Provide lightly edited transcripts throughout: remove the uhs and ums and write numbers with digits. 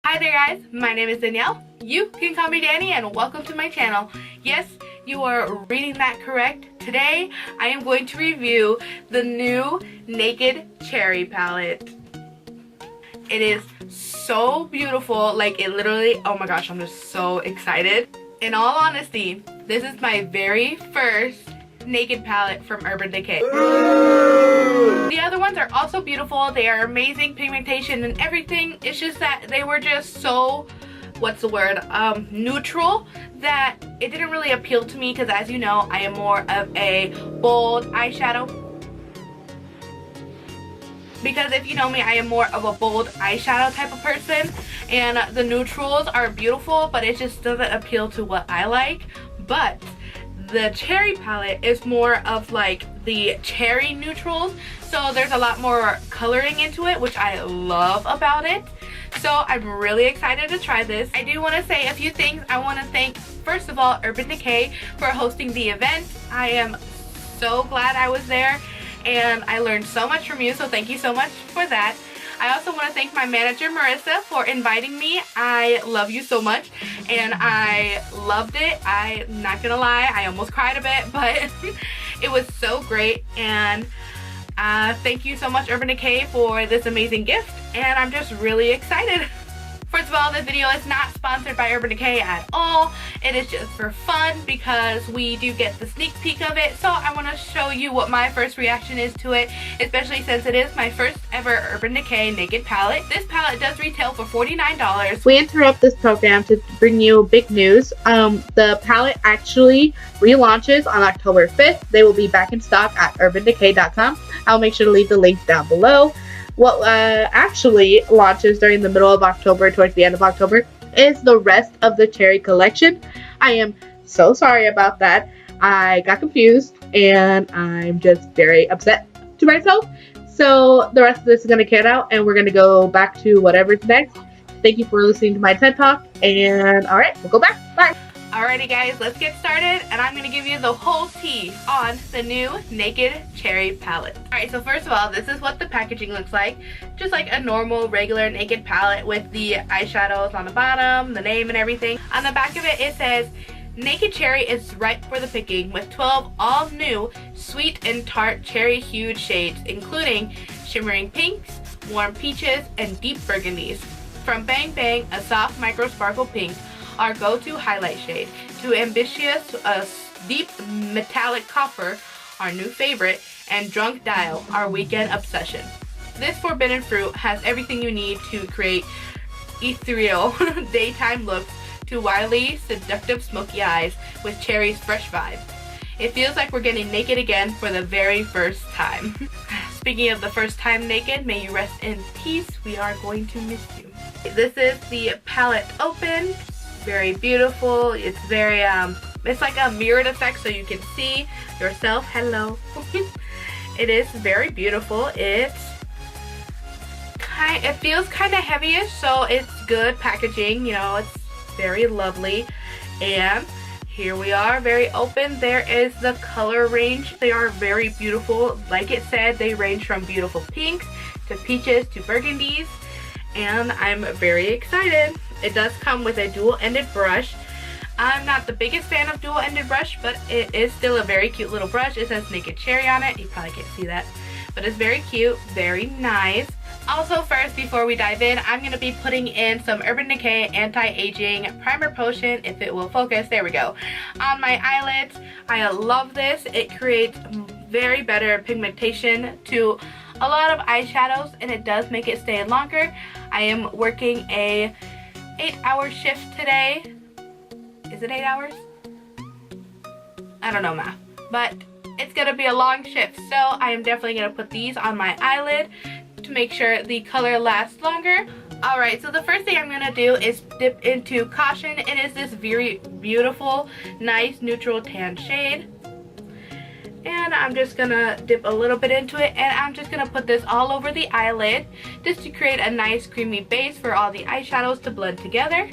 Hi there guys, my name is Danielle. You can call me Dani and welcome to my channel. Yes, you are reading that correct. Today I am going to review the new Naked Cherry palette. It is so beautiful, like it literally, oh my gosh, I'm just so excited. In all honesty, this is my very first Naked palette from Urban Decay. The other ones are also beautiful. They are amazing pigmentation and everything. It's just that they were just so, what's the word, neutral, that it didn't really appeal to me because, as you know, I am more of a bold eyeshadow. Because if you know me, I am more of a bold eyeshadow type of person, and the neutrals are beautiful, but it just doesn't appeal to what I like. But the cherry palette is more of like the cherry neutrals, so there's a lot more coloring into it, which I love about it. So I'm really excited to try this. I do want to say a few things. I want to thank, first of all, Urban Decay for hosting the event. I am so glad I was there and I learned so much from you, so thank you so much for that. I also want to thank my manager Marissa for inviting me. I love you so much and I loved it. I'm not gonna lie, I almost cried a bit, but it was so great. And thank you so much, Urban Decay, for this amazing gift, and I'm just really excited. First of all, this video is not sponsored by Urban Decay at all. It is just for fun because we do get the sneak peek of it. So I want to show you what my first reaction is to it, especially since it is my first ever Urban Decay Naked palette. This palette does retail for $49. We interrupt this program to bring you big news. The palette actually relaunches on October 5th. They will be back in stock at urbandecay.com. I'll make sure to leave the link down below. What actually launches during the middle of October, towards the end of October, is the rest of the cherry collection. I am so sorry about that. I got confused and I'm just very upset to myself. So the rest of this is going to cut out and we're going to go back to whatever's next. Thank you for listening to my TED Talk, and alright, we'll go back. Bye! Alrighty guys, let's get started, and I'm going to give you the whole tea on the new Naked Cherry palette. Alright, so first of all, this is what the packaging looks like. Just like a normal, regular Naked palette with the eyeshadows on the bottom, the name and everything. On the back of it, it says, Naked Cherry is ripe for the picking with 12 all new sweet and tart cherry hued shades, including shimmering pinks, warm peaches, and deep burgundies. From Bang Bang, a soft micro sparkle pink, our go-to highlight shade, to ambitious deep metallic copper, our new favorite, and drunk dial, our weekend obsession. This forbidden fruit has everything you need to create ethereal daytime looks to wildly seductive smoky eyes with cherry's fresh vibe. It feels like we're getting naked again for the very first time. Speaking of the first time naked, may you rest in peace. We are going to miss you. This is the palette open. Very beautiful. It's very it's like a mirrored effect, so you can see yourself. Hello. It is very beautiful. It feels kind of heavyish, so it's good packaging, you know. It's very lovely. And here we are, very open. There is the color range. They are very beautiful. Like it said, they range from beautiful pinks to peaches to burgundies, and I'm very excited. It does come with a dual-ended brush. I'm not the biggest fan of dual-ended brush, but it is still a very cute little brush. It says Naked Cherry on it. You probably can't see that, but it's very cute, very nice. Also, first, before we dive in, I'm going to be putting in some Urban Decay Anti-Aging Primer Potion, if it will focus. There we go. On my eyelids. I love this. It creates very better pigmentation to a lot of eyeshadows, and it does make it stay longer. I am working a 8-hour shift today. Is it 8 hours? I don't know math, but it's gonna be a long shift, so I am definitely gonna put these on my eyelid to make sure the color lasts longer. Alright, so the first thing I'm gonna do is dip into Caution. It is this very beautiful, nice neutral tan shade. And I'm just gonna dip a little bit into it, and I'm just gonna put this all over the eyelid just to create a nice creamy base for all the eyeshadows to blend together.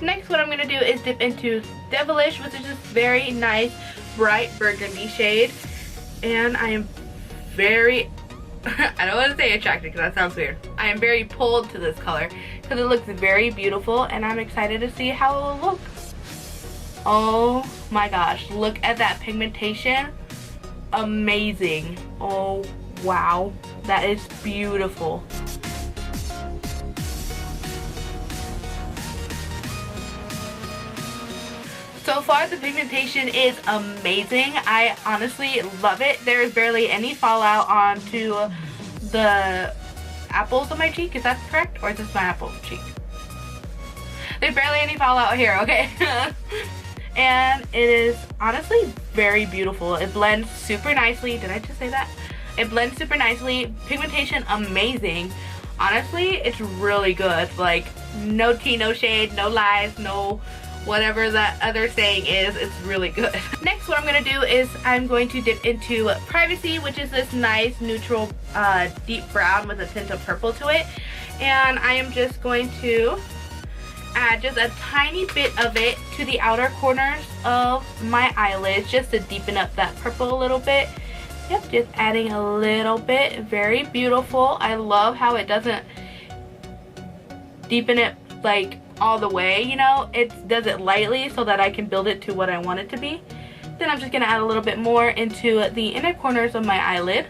Next, what I'm gonna do is dip into Devilish, which is this very nice bright burgundy shade. and I am very I don't want to say attracted because that sounds weird. I am very pulled to this color because it looks very beautiful, and I'm excited to see how it will look. Oh my gosh, look at that pigmentation. Amazing. Oh wow, that is beautiful. So far the pigmentation is amazing. I honestly love it. There's barely any fallout onto the apples of my cheek. Is that correct? Or is this my apple cheek? There's barely any fallout here, okay? And it is honestly very beautiful. It blends super nicely. Did I just say that? It blends super nicely. Pigmentation amazing. Honestly, it's really good. Like, no tea, no shade, no lies, no whatever that other saying is. It's really good. Next, what I'm going to do is I'm going to dip into Privacy, which is this nice neutral deep brown with a tint of purple to it. And I am just going to add just a tiny bit of it to the outer corners of my eyelids just to deepen up that purple a little bit. Yep, just adding a little bit. Very beautiful. I love how it doesn't deepen it like all the way, you know. It does it lightly so that I can build it to what I want it to be. Then I'm just going to add a little bit more into the inner corners of my eyelid.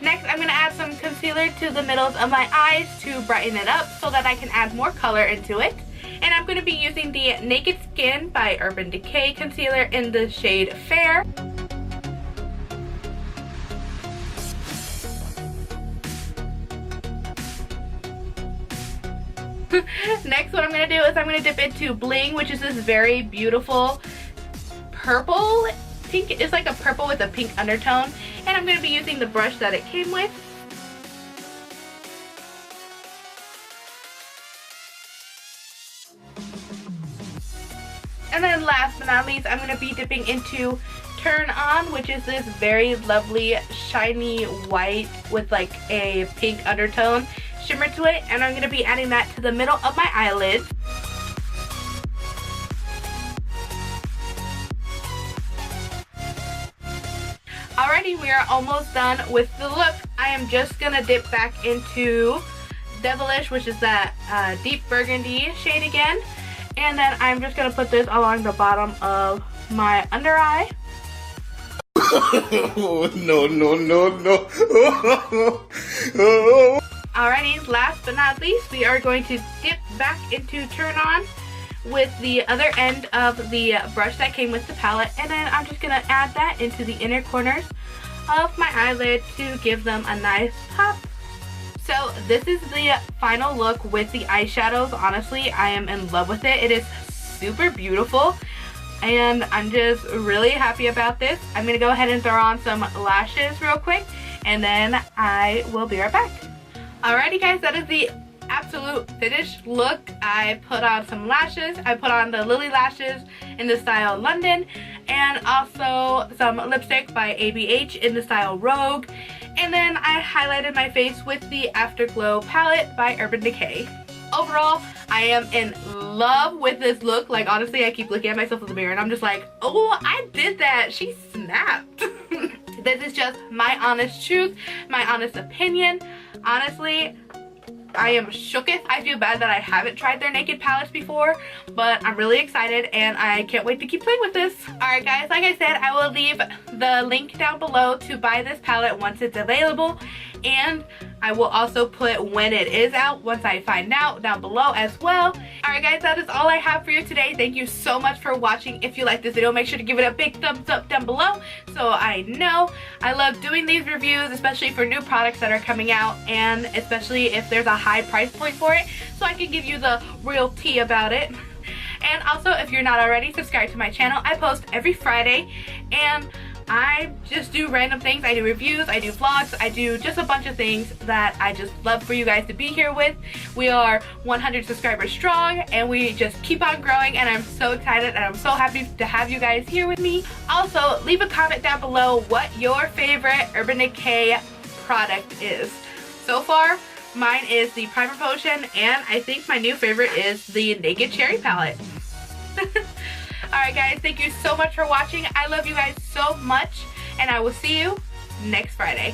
Next, I'm going to add some concealer to the middles of my eyes to brighten it up so that I can add more color into it. And I'm going to be using the Naked Skin by Urban Decay concealer in the shade Fair. Next, what I'm going to do is I'm going to dip into Bling, which is this very beautiful purple pink. It's like a purple with a pink undertone. And I'm going to be using the brush that it came with. And then last but not least, I'm going to be dipping into Turn On, which is this very lovely shiny white with like a pink undertone shimmer to it. And I'm going to be adding that to the middle of my eyelids. Alrighty, we are almost done with the look. I am just going to dip back into Devilish, which is that deep burgundy shade again. And then I'm just going to put this along the bottom of my under eye. No, no, no, no. Alrighty, last but not least, we are going to dip back into Turn On with the other end of the brush that came with the palette, and then I'm just going to add that into the inner corners of my eyelid to give them a nice pop. So this is the final look with the eyeshadows. Honestly, I am in love with it. It is super beautiful, and I'm just really happy about this. I'm going to go ahead and throw on some lashes real quick, and then I will be right back. Alrighty guys, that is the absolute finished look. I put on some lashes. I put on the Lily lashes in the style London, and also some lipstick by ABH in the style Rogue. And then I highlighted my face with the Afterglow palette by Urban Decay. Overall, I am in love with this look. Like, honestly, I keep looking at myself in the mirror and I'm just like, oh, I did that. She snapped. This is just my honest truth, my honest opinion. Honestly, I am shooketh. I feel bad that I haven't tried their naked palettes before, but I'm really excited and I can't wait to keep playing with this. Alright guys, like I said, I will leave the link down below to buy this palette once it's available, and I will also put when it is out once I find out down below as well. Alright guys, that is all I have for you today. Thank you so much for watching. If you like this video, make sure to give it a big thumbs up down below so I know. I love doing these reviews, especially for new products that are coming out, and especially if there's a high price point for it, so I can give you the real tea about it. And also, if you're not already, subscribe to my channel. I post every Friday, and I just do random things. I do reviews, I do vlogs, I do just a bunch of things that I just love for you guys to be here with. We are 100 subscribers strong, and we just keep on growing, and I'm so excited and I'm so happy to have you guys here with me. Also, leave a comment down below what your favorite Urban Decay product is. So far, mine is the Primer Potion, and I think my new favorite is the Naked Cherry palette. Alright guys, thank you so much for watching. I love you guys so much. and I will see you next Friday.